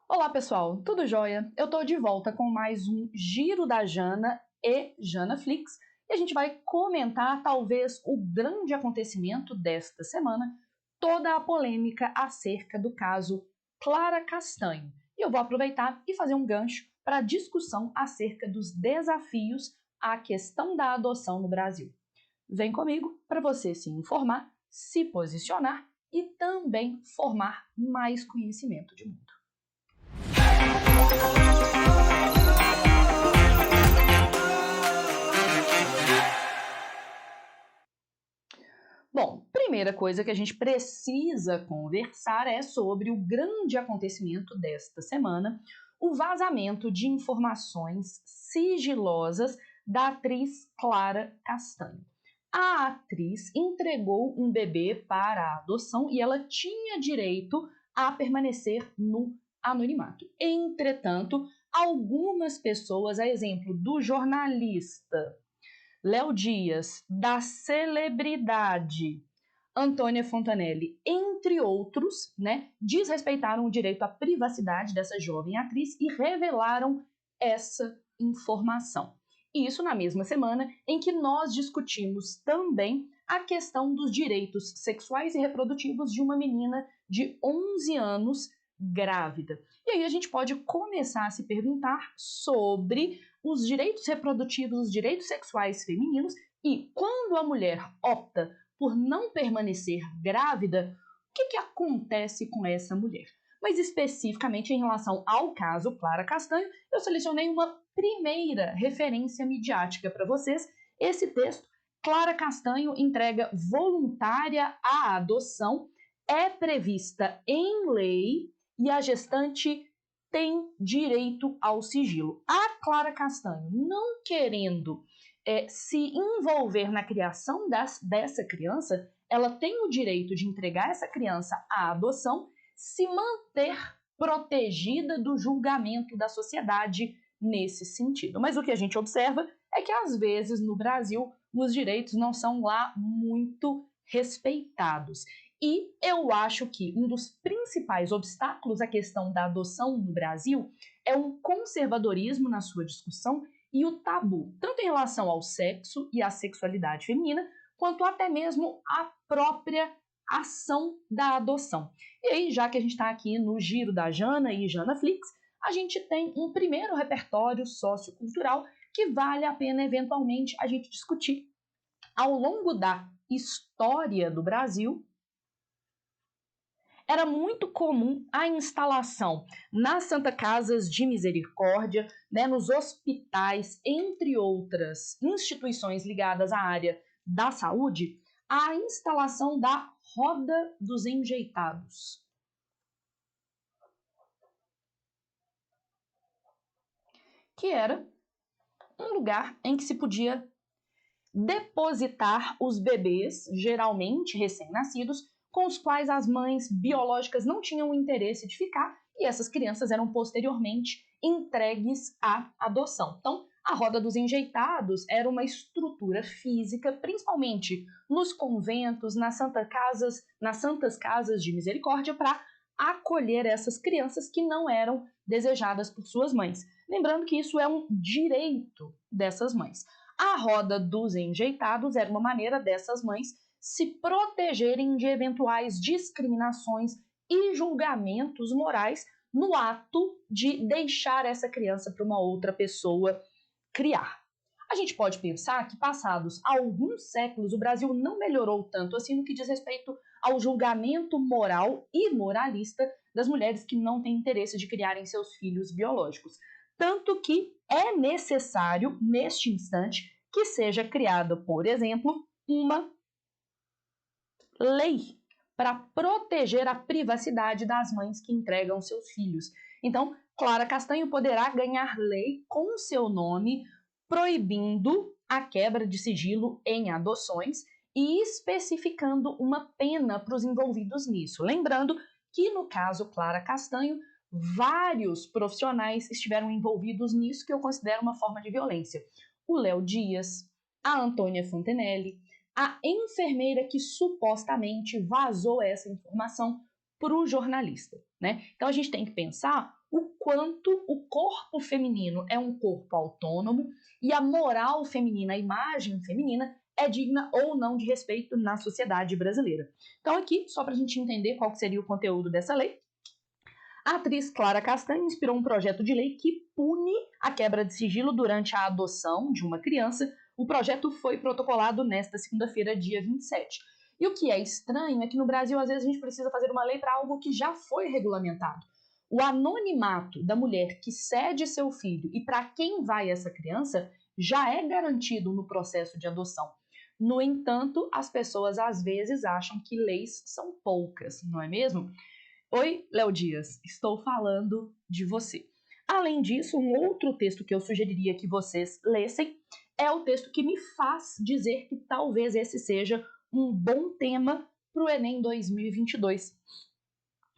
Olá pessoal, tudo jóia? Eu tô de volta com mais um Giro da Jana e JanaFlix e a gente vai comentar talvez o grande acontecimento desta semana, toda a polêmica acerca do caso Clara Castanho. E eu vou aproveitar e fazer um gancho para a discussão acerca dos desafios à questão da adoção no Brasil. Vem comigo para você se informar, se posicionar e também formar mais conhecimento de mundo. Bom, primeira coisa que a gente precisa conversar é sobre o grande acontecimento desta semana, o vazamento de informações sigilosas da atriz Clara Castanho. A atriz entregou um bebê para a adoção e ela tinha direito a permanecer no anonimato. Entretanto, algumas pessoas, a exemplo do jornalista Léo Dias, da celebridade Antônia Fontanelli, entre outros, desrespeitaram o direito à privacidade dessa jovem atriz e revelaram essa informação. Isso na mesma semana em que nós discutimos também a questão dos direitos sexuais e reprodutivos de uma menina de 11 anos grávida. E aí a gente pode começar a se perguntar sobre os direitos reprodutivos, os direitos sexuais femininos e quando a mulher opta por não permanecer grávida, o que acontece com essa mulher? Mas especificamente em relação ao caso Clara Castanho, eu selecionei uma primeira referência midiática para vocês. Esse texto, Clara Castanho entrega voluntária à adoção, é prevista em lei e a gestante tem direito ao sigilo. A Clara Castanho, não querendo se envolver na criação dessa criança, ela tem o direito de entregar essa criança à adoção, se manter protegida do julgamento da sociedade nesse sentido. Mas o que a gente observa é que, às vezes, no Brasil, os direitos não são lá muito respeitados. E eu acho que um dos principais obstáculos à questão da adoção no Brasil é um conservadorismo na sua discussão e o tabu, tanto em relação ao sexo e à sexualidade feminina, quanto até mesmo à própria ação da adoção. E aí, já que a gente está aqui no Giro da Jana e JanaFlix, a gente tem um primeiro repertório sociocultural que vale a pena eventualmente a gente discutir. Ao longo da história do Brasil, era muito comum a instalação nas Santa Casas de Misericórdia, nos hospitais, entre outras instituições ligadas à área da saúde, a instalação da Roda dos Enjeitados, que era um lugar em que se podia depositar os bebês, geralmente recém-nascidos, com os quais as mães biológicas não tinham interesse de ficar e essas crianças eram posteriormente entregues à adoção. Então, a Roda dos Enjeitados era uma estrutura física, principalmente nos conventos, nas santas casas de misericórdia, para acolher essas crianças que não eram desejadas por suas mães. Lembrando que isso é um direito dessas mães. A Roda dos Enjeitados era uma maneira dessas mães se protegerem de eventuais discriminações e julgamentos morais no ato de deixar essa criança para uma outra pessoa criar. A gente pode pensar que, passados alguns séculos, o Brasil não melhorou tanto assim no que diz respeito ao julgamento moral e moralista das mulheres que não têm interesse de criarem seus filhos biológicos. Tanto que é necessário, neste instante, que seja criada, por exemplo, uma lei para proteger a privacidade das mães que entregam seus filhos. Então, Clara Castanho poderá ganhar lei com seu nome, proibindo a quebra de sigilo em adoções e especificando uma pena para os envolvidos nisso. Lembrando que, no caso Clara Castanho, vários profissionais estiveram envolvidos nisso, que eu considero uma forma de violência. O Léo Dias, a Antônia Fontanelli, a enfermeira que supostamente vazou essa informação para o jornalista, né? Então a gente tem que pensar o quanto o corpo feminino é um corpo autônomo e a moral feminina, a imagem feminina é digna ou não de respeito na sociedade brasileira. Então aqui, só para a gente entender qual seria o conteúdo dessa lei, a atriz Clara Castanho inspirou um projeto de lei que pune a quebra de sigilo durante a adoção de uma criança. O projeto foi protocolado nesta segunda-feira, dia 27. E o que é estranho é que no Brasil, às vezes, a gente precisa fazer uma lei para algo que já foi regulamentado. O anonimato da mulher que cede seu filho e para quem vai essa criança já é garantido no processo de adoção. No entanto, as pessoas às vezes acham que leis são poucas, não é mesmo? Oi, Léo Dias, estou falando de você. Além disso, um outro texto que eu sugeriria que vocês lessem é o texto que me faz dizer que talvez esse seja um bom tema para o Enem 2022.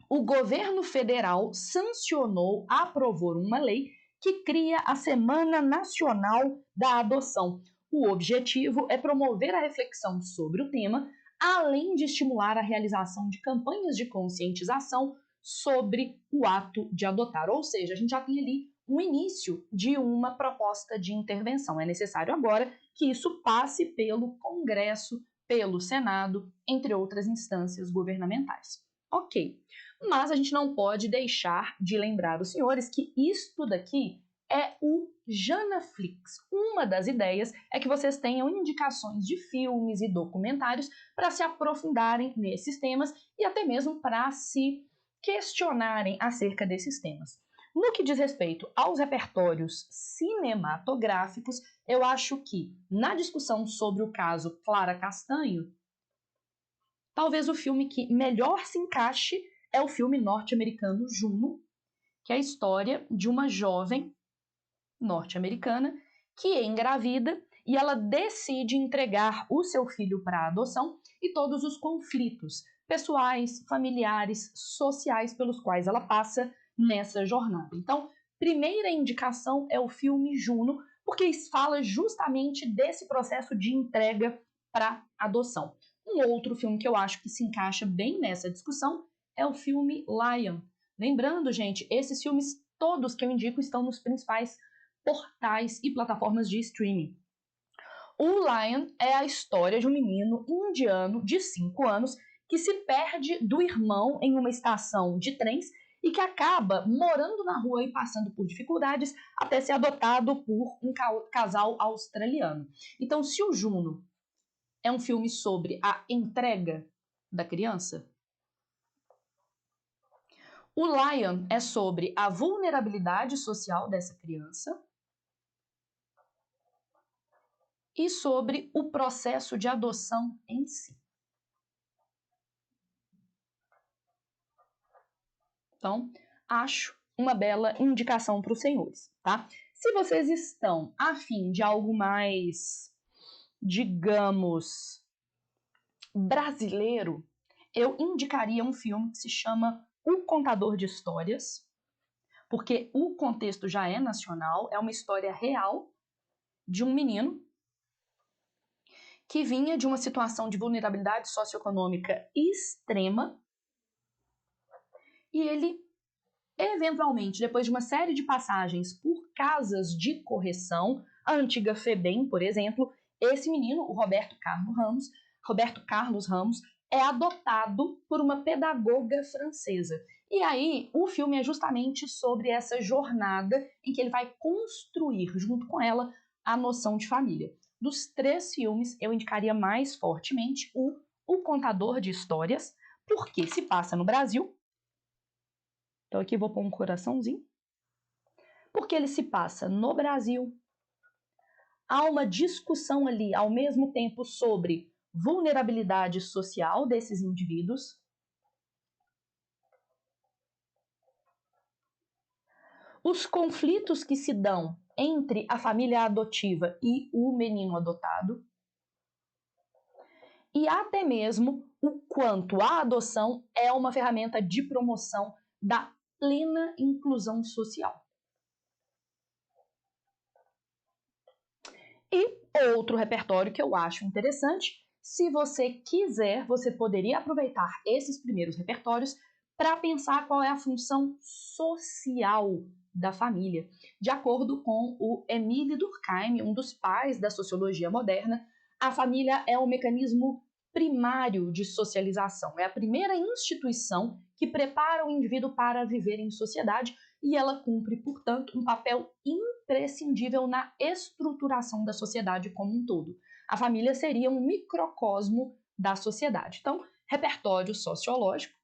O governo federal sancionou, aprovou uma lei que cria a Semana Nacional da Adoção. O objetivo é promover a reflexão sobre o tema, além de estimular a realização de campanhas de conscientização sobre o ato de adotar. Ou seja, a gente já tem ali um início de uma proposta de intervenção. É necessário agora que isso passe pelo Congresso, pelo Senado, entre outras instâncias governamentais. Ok, mas a gente não pode deixar de lembrar os senhores que isto daqui é o Janaflix. Uma das ideias é que vocês tenham indicações de filmes e documentários para se aprofundarem nesses temas e até mesmo para se questionarem acerca desses temas. No que diz respeito aos repertórios cinematográficos, eu acho que, na discussão sobre o caso Clara Castanho, talvez o filme que melhor se encaixe é o filme norte-americano Juno, que é a história de uma jovem norte-americana que engravida e ela decide entregar o seu filho para adoção e todos os conflitos pessoais, familiares, sociais pelos quais ela passa nessa jornada. Então, primeira indicação é o filme Juno, porque fala justamente desse processo de entrega para adoção. Um outro filme que eu acho que se encaixa bem nessa discussão é o filme Lion. Lembrando, gente, esses filmes todos que eu indico estão nos principais portais e plataformas de streaming. O Lion é a história de um menino indiano de 5 anos que se perde do irmão em uma estação de trens e que acaba morando na rua e passando por dificuldades até ser adotado por um casal australiano. Então, se o Juno é um filme sobre a entrega da criança, o Lion é sobre a vulnerabilidade social dessa criança e sobre o processo de adoção em si. Então, acho uma bela indicação para os senhores, tá? Se vocês estão a fim de algo mais, digamos, brasileiro, eu indicaria um filme que se chama O Contador de Histórias, porque o contexto já é nacional, é uma história real de um menino que vinha de uma situação de vulnerabilidade socioeconômica extrema e ele, eventualmente, depois de uma série de passagens por casas de correção, a antiga FEBEM, por exemplo, esse menino, o Roberto Carlos Ramos, é adotado por uma pedagoga francesa. E aí, o filme é justamente sobre essa jornada em que ele vai construir, junto com ela, a noção de família. Dos 3 filmes, eu indicaria mais fortemente O Contador de Histórias, porque se passa no Brasil. Então aqui vou pôr um coraçãozinho. Porque ele se passa no Brasil. Há uma discussão ali, ao mesmo tempo, sobre vulnerabilidade social desses indivíduos. Os conflitos que se dão entre a família adotiva e o menino adotado. E até mesmo o quanto a adoção é uma ferramenta de promoção da plena inclusão social. E outro repertório que eu acho interessante, se você quiser, você poderia aproveitar esses primeiros repertórios para pensar qual é a função social da família. De acordo com o Émile Durkheim, um dos pais da sociologia moderna, a família é o mecanismo primário de socialização. É a primeira instituição que prepara o indivíduo para viver em sociedade e ela cumpre, portanto, um papel imprescindível na estruturação da sociedade como um todo. A família seria um microcosmo da sociedade. Então, repertório sociológico.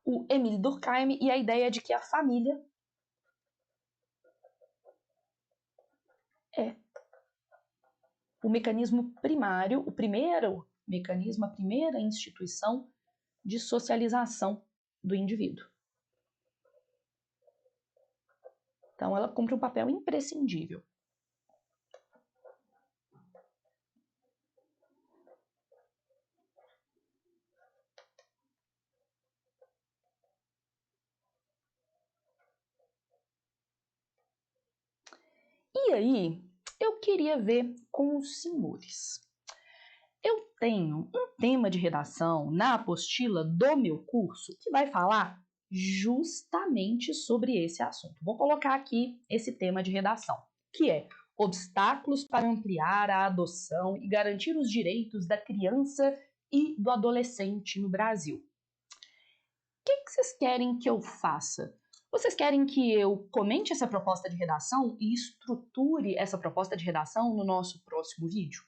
O Émile Durkheim e a ideia de que a família é o mecanismo primário, o primeiro mecanismo, a primeira instituição de socialização do indivíduo. Então, ela cumpre um papel imprescindível. E aí, eu queria ver com os senhores. Eu tenho um tema de redação na apostila do meu curso que vai falar justamente sobre esse assunto. Vou colocar aqui esse tema de redação, que é obstáculos para ampliar a adoção e garantir os direitos da criança e do adolescente no Brasil. O que vocês querem que eu faça? Vocês querem que eu comente essa proposta de redação e estruture essa proposta de redação no nosso próximo vídeo?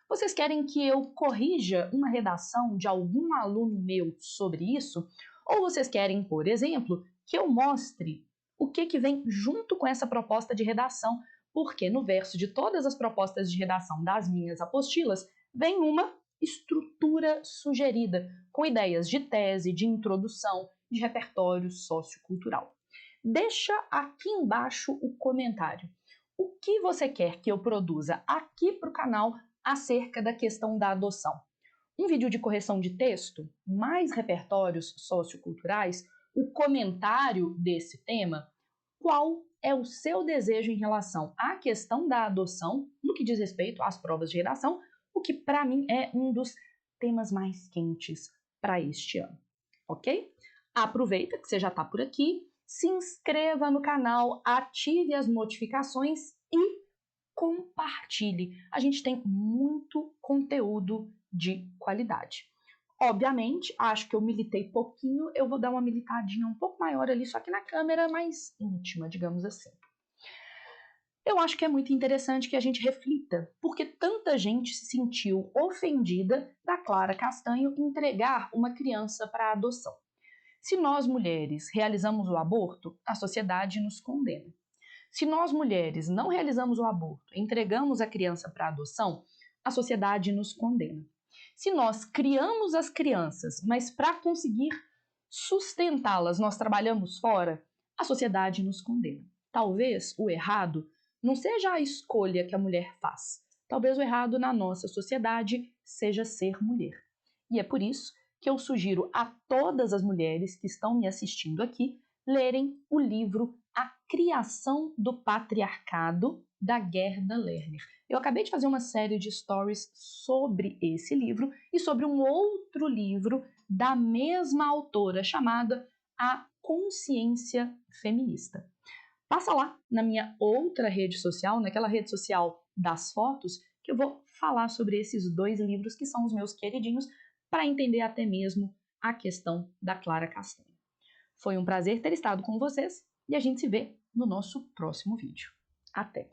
Vocês querem que eu corrija uma redação de algum aluno meu sobre isso? Ou vocês querem, por exemplo, que eu mostre o que vem junto com essa proposta de redação? Porque no verso de todas as propostas de redação das minhas apostilas vem uma estrutura sugerida, com ideias de tese, de introdução, de repertório sociocultural. Deixa aqui embaixo o comentário. O que você quer que eu produza aqui para o canal acerca da questão da adoção? Um vídeo de correção de texto, mais repertórios socioculturais, o comentário desse tema? Qual é o seu desejo em relação à questão da adoção, no que diz respeito às provas de redação, o que para mim é um dos temas mais quentes para este ano, ok? Aproveita que você já está por aqui, se inscreva no canal, ative as notificações e compartilhe. A gente tem muito conteúdo de qualidade. Obviamente, acho que eu militei pouquinho, eu vou dar uma militadinha um pouco maior ali, só que na câmera mais íntima, digamos assim. Eu acho que é muito interessante que a gente reflita, porque tanta gente se sentiu ofendida da Clara Castanho entregar uma criança para adoção. Se nós mulheres realizamos o aborto, a sociedade nos condena. Se nós mulheres não realizamos o aborto, entregamos a criança para adoção, a sociedade nos condena. Se nós criamos as crianças, mas para conseguir sustentá-las nós trabalhamos fora, a sociedade nos condena. Talvez o errado não seja a escolha que a mulher faz. Talvez o errado na nossa sociedade seja ser mulher. E é por isso que eu sugiro a todas as mulheres que estão me assistindo aqui lerem o livro A Criação do Patriarcado, da Gerda Lerner. Eu acabei de fazer uma série de stories sobre esse livro e sobre um outro livro da mesma autora, chamada A Consciência Feminista. Passa lá na minha outra rede social, naquela rede social das fotos, que eu vou falar sobre esses dois livros que são os meus queridinhos, para entender até mesmo a questão da Clara Castanho. Foi um prazer ter estado com vocês e a gente se vê no nosso próximo vídeo. Até!